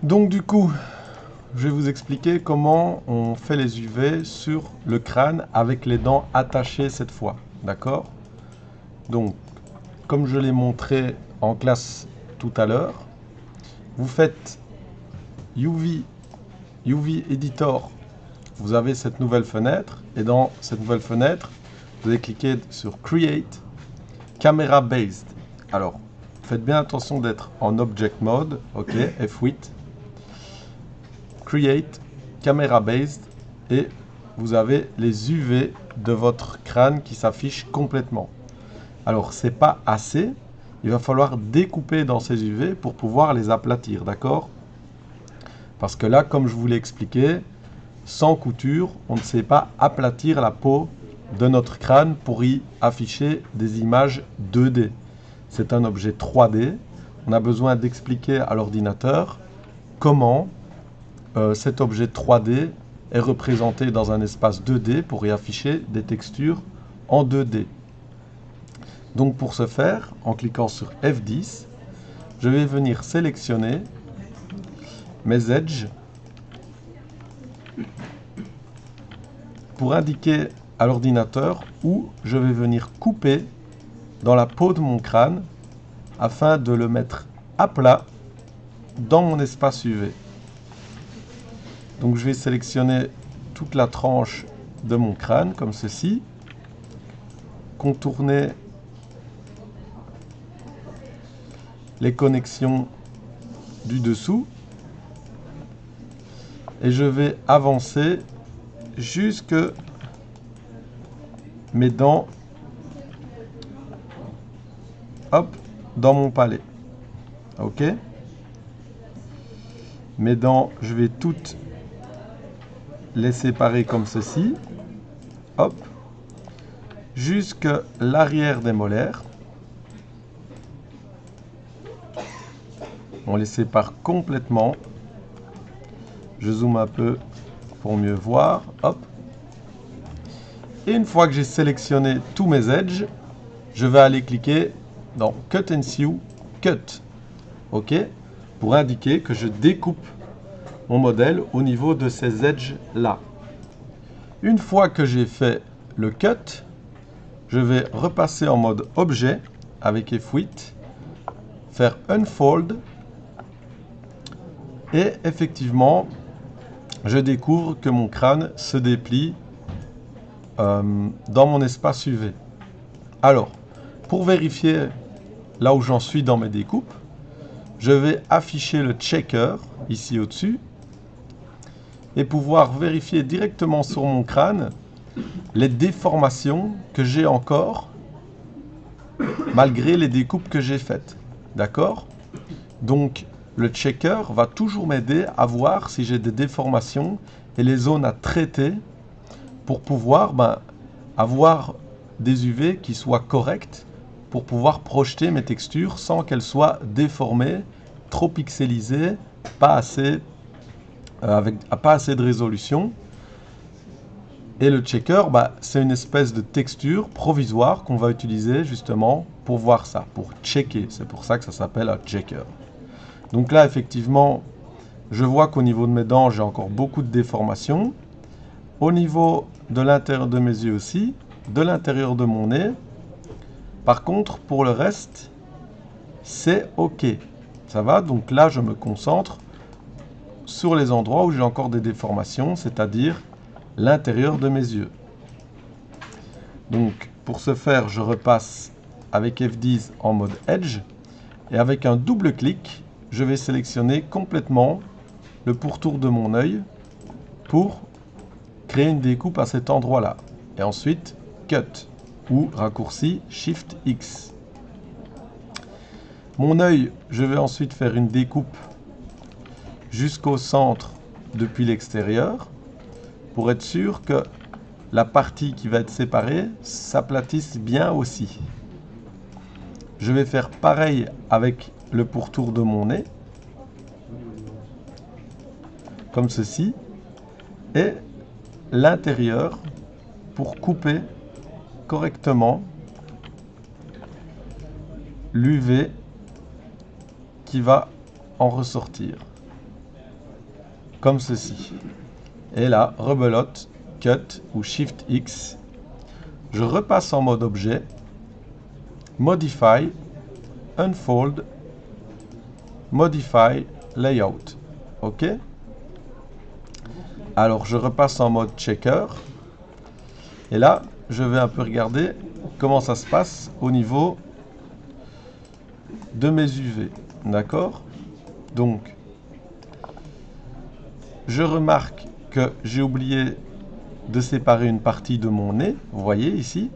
Donc du coup, je vais vous expliquer comment on fait les UV sur le crâne avec les dents attachées cette fois. D'accord? Donc, comme je l'ai montré en classe tout à l'heure, vous faites UV Editor. Vous avez cette nouvelle fenêtre et dans cette nouvelle fenêtre, vous allez cliquer sur Create Camera Based. Alors, faites bien attention d'être en Object Mode, ok, F8. Create Camera Based et vous avez les UV de votre crâne qui s'affichent complètement. Alors, c'est pas assez. Il va falloir découper dans ces UV pour pouvoir les aplatir, d'accord? Parce que là, comme je vous l'ai expliqué, sans couture, on ne sait pas aplatir la peau de notre crâne pour y afficher des images 2D. C'est un objet 3D. On a besoin d'expliquer à l'ordinateur comment cet objet 3D est représenté dans un espace 2D pour y afficher des textures en 2D. Donc pour ce faire, en cliquant sur F10, je vais venir sélectionner mes edges pour indiquer à l'ordinateur où je vais venir couper dans la peau de mon crâne afin de le mettre à plat dans mon espace UV. Donc je vais sélectionner toute la tranche de mon crâne comme ceci, contourner les connexions du dessous et je vais avancer jusque mes dents, hop, dans mon palais. Ok? Mes dents, je vais toutes les séparer comme ceci, hop, jusque l'arrière des molaires. On les sépare complètement. Je zoome un peu pour mieux voir, hop. Et une fois que j'ai sélectionné tous mes edges, je vais aller cliquer dans Cut and Sew, Cut, ok, pour indiquer que je découpe mon modèle au niveau de ces edges là. Une fois que j'ai fait le cut, je vais repasser en mode objet avec F8, faire Unfold et effectivement je découvre que mon crâne se déplie dans mon espace UV. Alors, pour vérifier là où j'en suis dans mes découpes, je vais afficher le checker ici au-dessus et pouvoir vérifier directement sur mon crâne les déformations que j'ai encore malgré les découpes que j'ai faites. D'accord? Donc, le checker va toujours m'aider à voir si j'ai des déformations et les zones à traiter pour pouvoir avoir des UV qui soient correctes pour pouvoir projeter mes textures sans qu'elles soient déformées, trop pixelisées, pas assez, avec pas assez de résolution. Et le checker, c'est une espèce de texture provisoire qu'on va utiliser justement pour voir ça, pour checker. C'est pour ça que ça s'appelle un checker. Donc là, effectivement, je vois qu'au niveau de mes dents, j'ai encore beaucoup de déformations. Au niveau de l'intérieur de mes yeux aussi, de l'intérieur de mon nez. Par contre, pour le reste, c'est OK. Ça va? Donc là, je me concentre sur les endroits où j'ai encore des déformations, c'est-à-dire l'intérieur de mes yeux. Donc, pour ce faire, je repasse avec F10 en mode Edge. Et avec un double clic, je vais sélectionner complètement le pourtour de mon œil pour créer une découpe à cet endroit-là. Et ensuite, Cut ou raccourci Shift X. Mon œil, je vais ensuite faire une découpe jusqu'au centre depuis l'extérieur pour être sûr que la partie qui va être séparée s'aplatisse bien aussi. Je vais faire pareil avec le pourtour de mon nez, comme ceci, et l'intérieur pour couper correctement l'UV qui va en ressortir. comme ceci. Et là, rebelote, cut ou Shift X. Je repasse en mode objet, Modify, Unfold, Modify, Layout. OK? Alors, je repasse en mode checker. Et là, je vais un peu regarder comment ça se passe au niveau de mes UV. D'accord? Donc, je remarque que j'ai oublié de séparer une partie de mon nez. Vous voyez ici?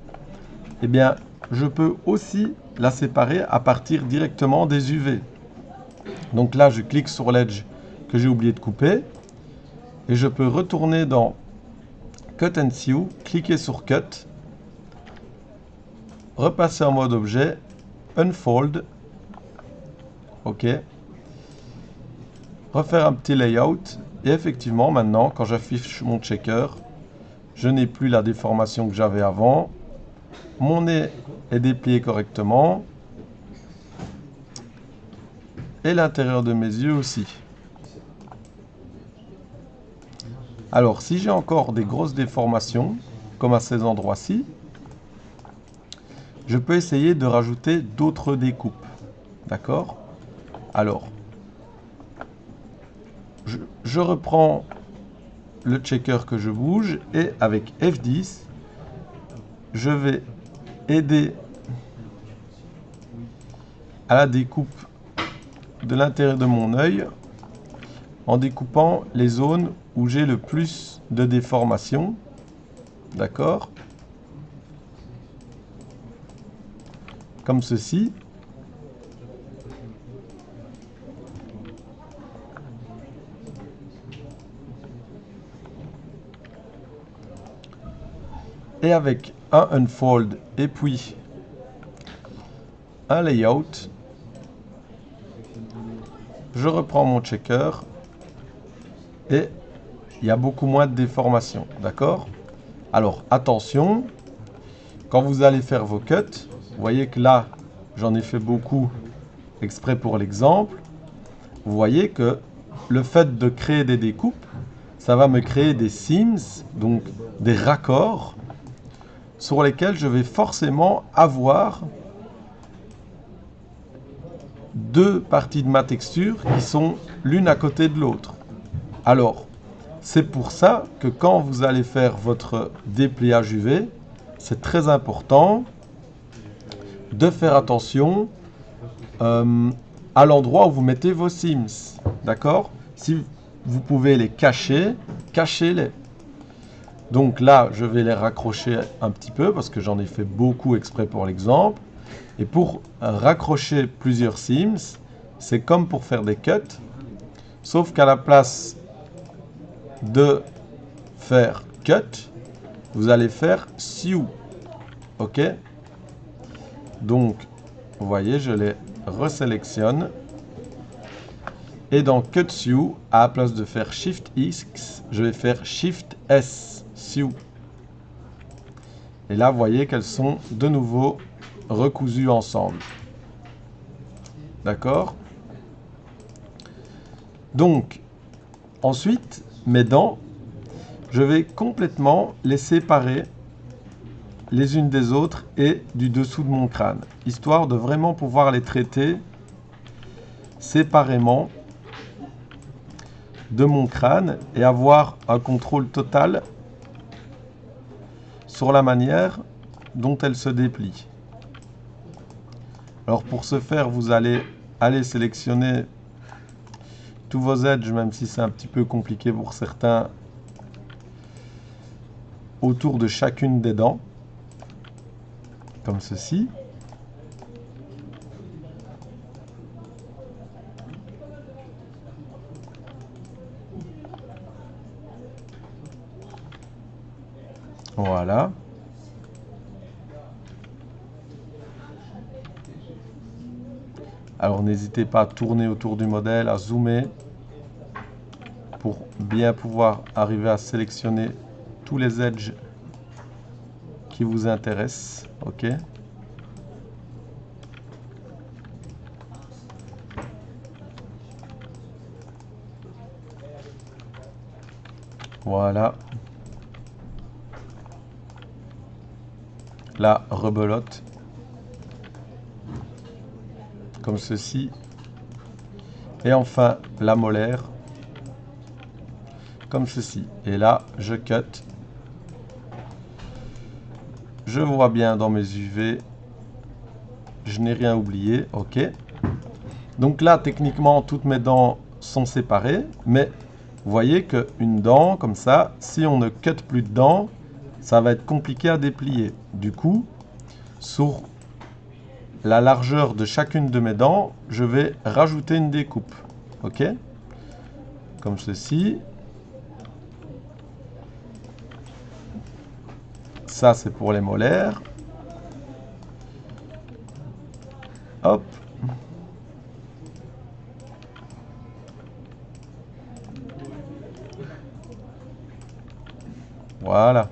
Eh bien, je peux aussi la séparer à partir directement des UV. Donc là, je clique sur l'edge que j'ai oublié de couper. Et je peux retourner dans Cut and Sew, cliquer sur Cut, repasser en mode objet, Unfold, OK, refaire un petit layout, et effectivement, maintenant, quand j'affiche mon checker, je n'ai plus la déformation que j'avais avant, mon nez est déplié correctement, et l'intérieur de mes yeux aussi. Alors, si j'ai encore des grosses déformations, comme à ces endroits-ci, je peux essayer de rajouter d'autres découpes. D'accord? Alors, je reprends le checker que je bouge et avec F10, je vais aider à la découpe de l'intérieur de mon œil en découpant les zones où j'ai le plus de déformation. D'accord? Comme ceci. Et avec un unfold et puis un layout, je reprends mon checker et il y a beaucoup moins de déformation. D'accord? Alors attention, quand vous allez faire vos cuts, vous voyez que là, j'en ai fait beaucoup exprès pour l'exemple. Vous voyez que le fait de créer des découpes, ça va me créer des seams, donc des raccords, sur lesquels je vais forcément avoir deux parties de ma texture qui sont l'une à côté de l'autre. Alors, c'est pour ça que quand vous allez faire votre dépliage UV, c'est très important de faire attention à l'endroit où vous mettez vos seams. D'accord? Si vous pouvez les cacher, cachez-les. Donc là, je vais les raccrocher un petit peu parce que j'en ai fait beaucoup exprès pour l'exemple. Et pour raccrocher plusieurs seams, c'est comme pour faire des cuts, sauf qu'à la place de faire cut, vous allez faire sew. OK? Donc, vous voyez, je les resélectionne. Et dans Cut Sew, à la place de faire Shift X, je vais faire Shift S, Sew. Et là, vous voyez qu'elles sont de nouveau recousues ensemble. D'accord? Donc, ensuite, mes dents, je vais complètement les séparer les unes des autres et du dessous de mon crâne, histoire de vraiment pouvoir les traiter séparément de mon crâne et avoir un contrôle total sur la manière dont elle se déplie. Alors pour ce faire, vous allez aller sélectionner tous vos edges, même si c'est un petit peu compliqué pour certains, autour de chacune des dents, comme ceci. Voilà. Alors n'hésitez pas à tourner autour du modèle, à zoomer pour bien pouvoir arriver à sélectionner tous les edges qui vous intéressent. OK. Voilà. La rebelote. Comme ceci. Et enfin, la molaire. Comme ceci. Et là, je cut. Je vois bien dans mes UV. Je n'ai rien oublié. OK. Donc là, techniquement, toutes mes dents sont séparées. Mais vous voyez qu'une dent, comme ça, si on ne cut plus de dents, ça va être compliqué à déplier. Du coup, sur la largeur de chacune de mes dents, je vais rajouter une découpe. OK? Comme ceci. Ça, c'est pour les molaires. Hop. Voilà.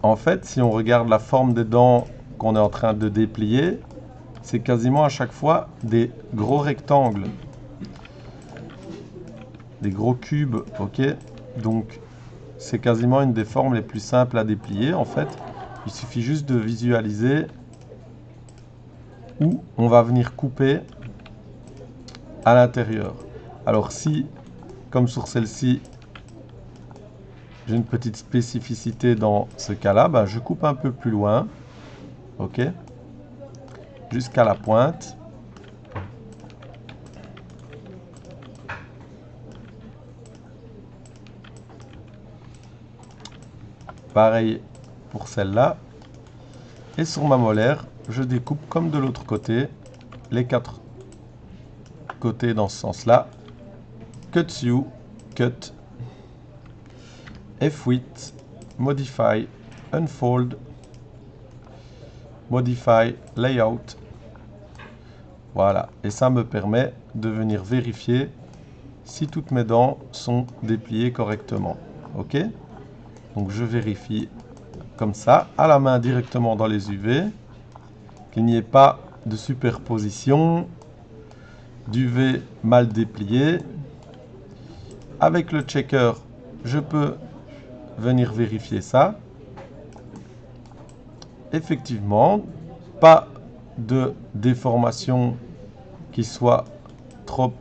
En fait, si on regarde la forme des dents qu'on est en train de déplier, c'est quasiment à chaque fois des gros rectangles. Des gros cubes, ok? Donc, c'est quasiment une des formes les plus simples à déplier. En fait, il suffit juste de visualiser où on va venir couper à l'intérieur. Alors si, comme sur celle-ci, j'ai une petite spécificité dans ce cas-là, ben, je coupe un peu plus loin, ok, jusqu'à la pointe. Pareil pour celle-là. Et sur ma molaire, je découpe comme de l'autre côté, les 4 côtés dans ce sens-là. Cut you, cut, F8, modify, unfold, modify, layout. Voilà, et ça me permet de venir vérifier si toutes mes dents sont dépliées correctement. Ok? Donc je vérifie comme ça, à la main directement dans les UV, qu'il n'y ait pas de superposition, d'UV mal déplié. Avec le checker, je peux venir vérifier ça. Effectivement, pas de déformation qui soit trop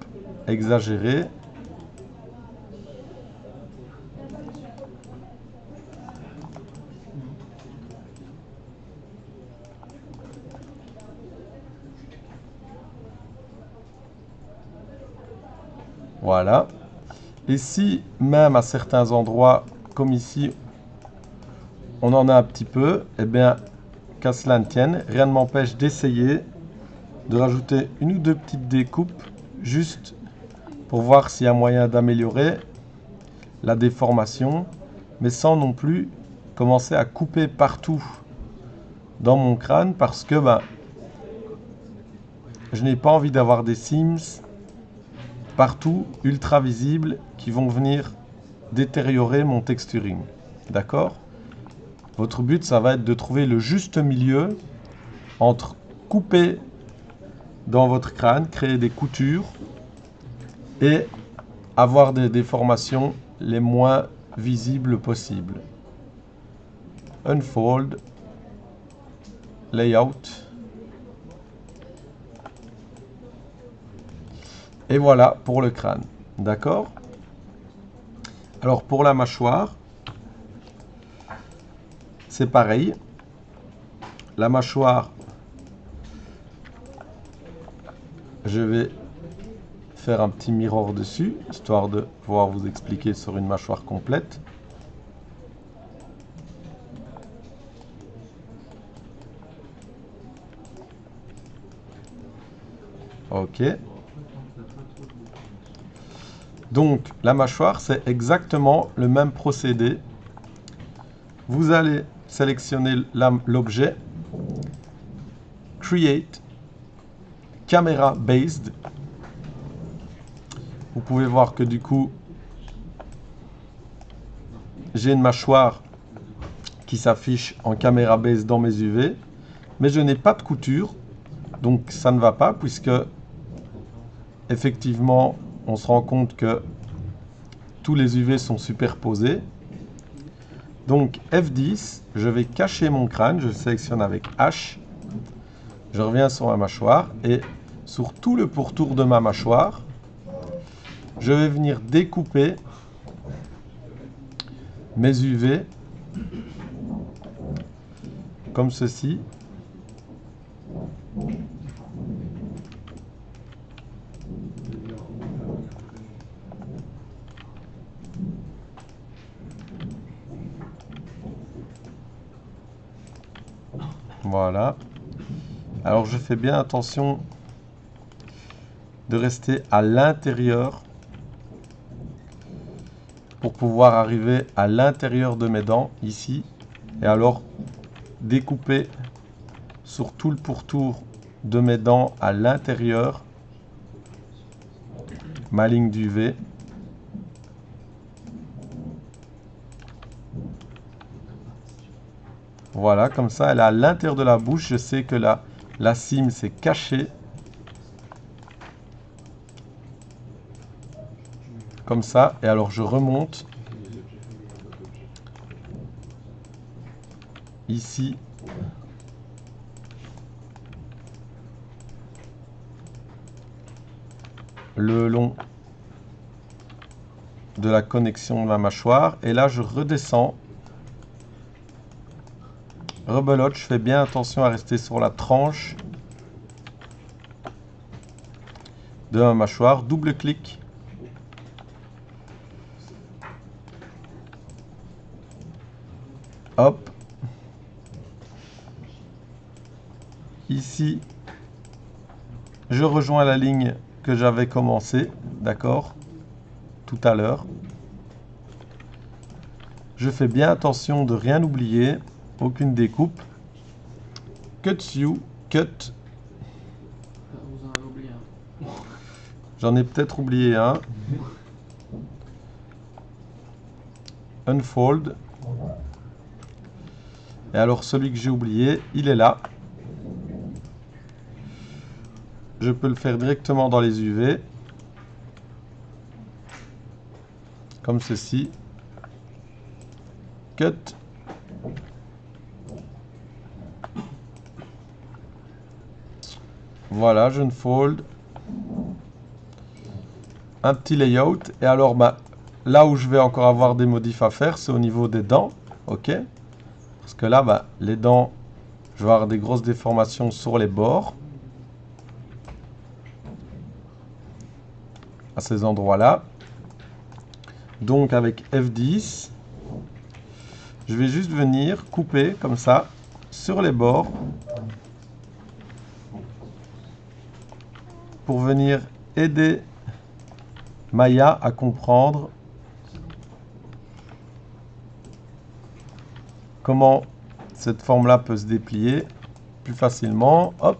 exagérée. Voilà. Et si même à certains endroits, comme ici, on en a un petit peu, eh bien, qu'à cela ne tienne, rien ne m'empêche d'essayer de rajouter une ou deux petites découpes, juste pour voir s'il y a moyen d'améliorer la déformation, mais sans non plus commencer à couper partout dans mon crâne, parce que je n'ai pas envie d'avoir des Sims partout, ultra visibles, qui vont venir détériorer mon texturing. D'accord? Votre but, ça va être de trouver le juste milieu entre couper dans votre crâne, créer des coutures et avoir des déformations les moins visibles possibles. Unfold, layout. Et voilà pour le crâne. D'accord? Alors pour la mâchoire, c'est pareil. La mâchoire, je vais faire un petit mirror dessus, histoire de pouvoir vous expliquer sur une mâchoire complète. Ok. Donc la mâchoire, c'est exactement le même procédé. Vous allez sélectionner l'objet, Create, Camera Based. Vous pouvez voir que du coup, j'ai une mâchoire qui s'affiche en caméra base dans mes UV, mais je n'ai pas de couture Donc ça ne va pas puisque effectivement on se rend compte que tous les UV sont superposés. Donc F10, je vais cacher mon crâne, je sélectionne avec H, je reviens sur ma mâchoire et sur tout le pourtour de ma mâchoire, je vais venir découper mes UV comme ceci. Voilà. Alors je fais bien attention de rester à l'intérieur pour pouvoir arriver à l'intérieur de mes dents ici et alors découper sur tout le pourtour de mes dents à l'intérieur ma ligne d'UV. Voilà, comme ça, elle est à l'intérieur de la bouche. Je sais que la cime, c'est caché. Comme ça. Et alors, je remonte. Ici. Le long de la connexion de ma mâchoire. Et là, je redescends. Rebelote, je fais bien attention à rester sur la tranche de ma mâchoire. Double clic. Hop. Ici, je rejoins la ligne que j'avais commencé, d'accord, tout à l'heure. Je fais bien attention de rien oublier, aucune découpe. Cut you, cut. Vous en avez oublié un. J'en ai peut-être oublié un. Unfold. Et alors celui que j'ai oublié, il est là. Je peux le faire directement dans les UV. Comme ceci. Cut. Voilà, je unfold. Un petit layout. Et alors, là où je vais encore avoir des modifs à faire, c'est au niveau des dents. Ok. Parce que là, les dents, je vais avoir des grosses déformations sur les bords. À ces endroits-là. Donc, avec F10, je vais juste venir couper comme ça sur les bords pour venir aider Maya à comprendre comment cette forme-là peut se déplier plus facilement. Hop.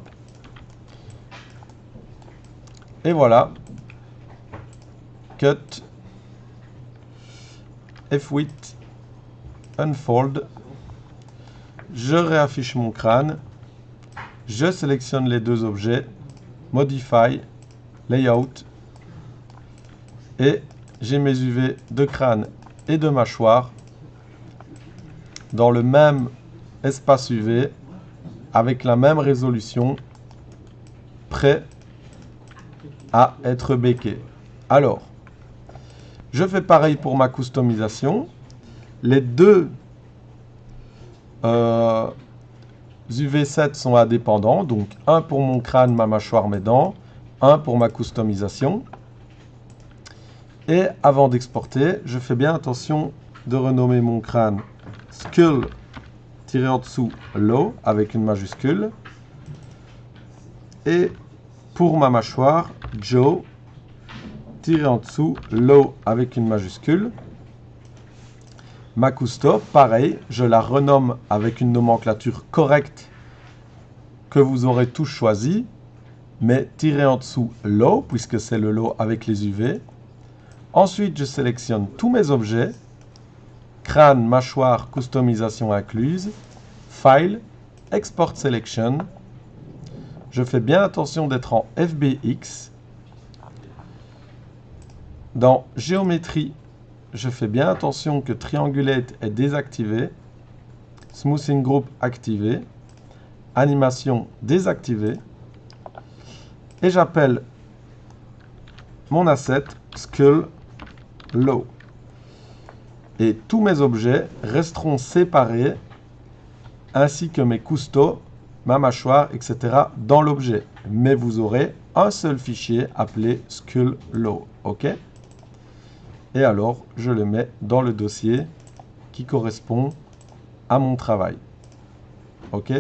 Et voilà. Cut. F8. Unfold. Je réaffiche mon crâne. Je sélectionne les deux objets. Modify. Layout. Et j'ai mes UV de crâne et de mâchoire dans le même espace UV avec la même résolution, prêt à être béqué. Alors, je fais pareil pour ma customisation. Les deux UV7 sont indépendants, donc un pour mon crâne, ma mâchoire, mes dents, un pour ma customisation. Et avant d'exporter, je fais bien attention de renommer mon crâne Skull tiré en dessous Low avec une majuscule. Et pour ma mâchoire, Joe tiré en dessous Low avec une majuscule. Ma custo, pareil, je la renomme avec une nomenclature correcte que vous aurez tous choisi, mais tiré en dessous Low, puisque c'est le Low avec les UV. Ensuite, je sélectionne tous mes objets, crâne, mâchoire, customisation incluse, File, Export Selection. Je fais bien attention d'être en FBX. Dans géométrie, je fais bien attention que Triangulate est désactivé. Smoothing Group activé. Animation désactivée. Et j'appelle mon asset Skull Low. Et tous mes objets resteront séparés, ainsi que mes cousteaux, ma mâchoire, etc. dans l'objet. Mais vous aurez un seul fichier appelé Skull Low. OK? Et alors, je le mets dans le dossier qui correspond à mon travail. OK?